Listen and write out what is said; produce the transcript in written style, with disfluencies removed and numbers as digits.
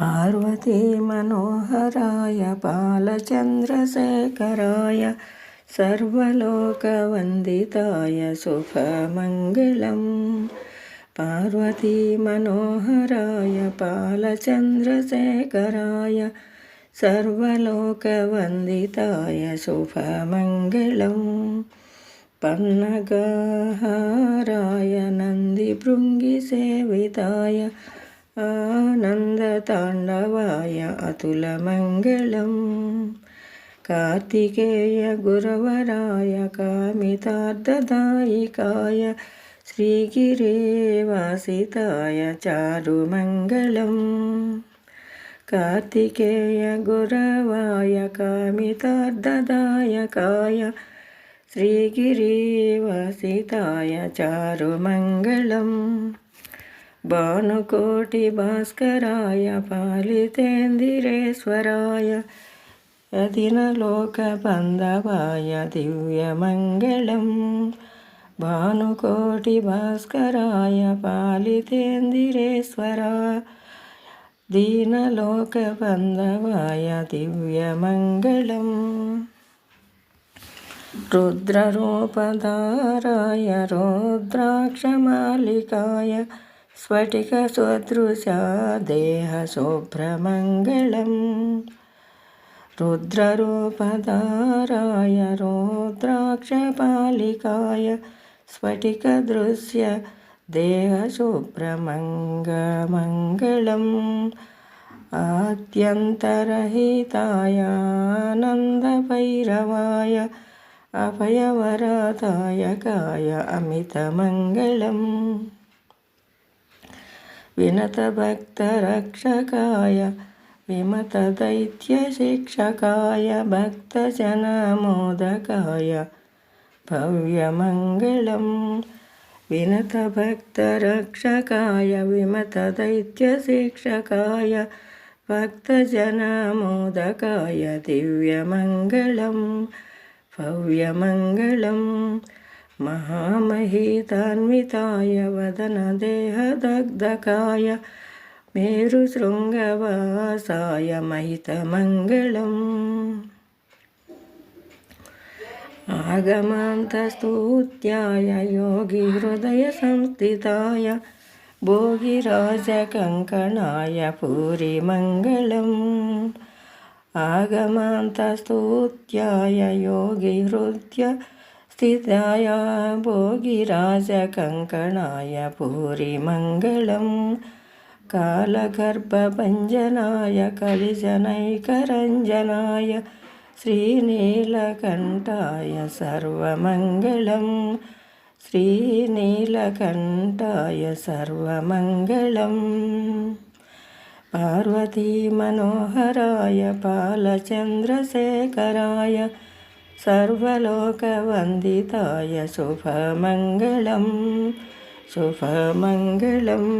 Parvati Manoharrai बालचन्द्रशेखराय सर्वलोकवन्दिताय शुभमङ्गलम्। Parvati Manoharrai बालचन्द्रशेखराय सर्वलोकवन्दिताय शुभमङ्गलम्। पन्नगहाराय नन्दिभृङ्गिसेविताय आनन्दताण्डवाय अतुलमङ्गलम्। Kartikeya गुरवराय कामितार्थदायिकाय श्रीगिरिवासिताय चारुमङ्गलम्। Kartikeya गुरवाय कामितार्थदायकाय श्रीगिरिवासिताय चारुमङ्गलम्। भानुकोटिभास्कराय पालितेन्दिरेश्वराय दीनलोकबान्धवाय दिव्यमङ्गलम्। भानुकोटिभास्कराय पालितेन्दिरेश्वराय दीनलोकबान्धवाय दिव्यमङ्गलम्। रुद्ररूपधाराय रुद्राक्षमालिकाय स्फटिकसदृशा देहशुभ्रमङ्गलम्। रुद्ररूपधाराय रुद्राक्षपालिकाय स्फटिकदृश्य देहशुभ्रमङ्गलम्। आद्यन्तरहिताय आनन्दभैरवाय अभयवरदायकाय अमितमङ्गलम्। विनतभक्तरक्षकाय विमतदैत्यशिक्षकाय भक्तजनमोदकाय भव्यमङ्गलम्। विनतभक्तरक्षकाय विमतदैत्यशिक्षकाय भक्तजनमोदकाय दिव्यमङ्गलम् भव्यमङ्गलम्। महामहितान्विताय वदनदेहदग्धकाय मेरुशृङ्गवासाय महितमङ्गलम्। आगमान्तस्तुत्याय योगिहृदयसंस्थिताय भोगिराजकङ्कणाय भूरिमङ्गलम्। आगमान्तस्तुत्याय योगिहृदयस्थिताय भोगिराजकङ्कणाय भूरिमङ्गलम्। कालगर्भभञ्जनाय कलिजनैकरञ्जनाय श्रीनीलकण्ठाय सर्वमङ्गलम्। श्रीनीलकण्ठाय सर्वमङ्गलम्। Parvati Manoharrai बालचन्द्रशेखराय सर्वलोकवन्दिताय शुभमङ्गलम् शुभमङ्गलम्।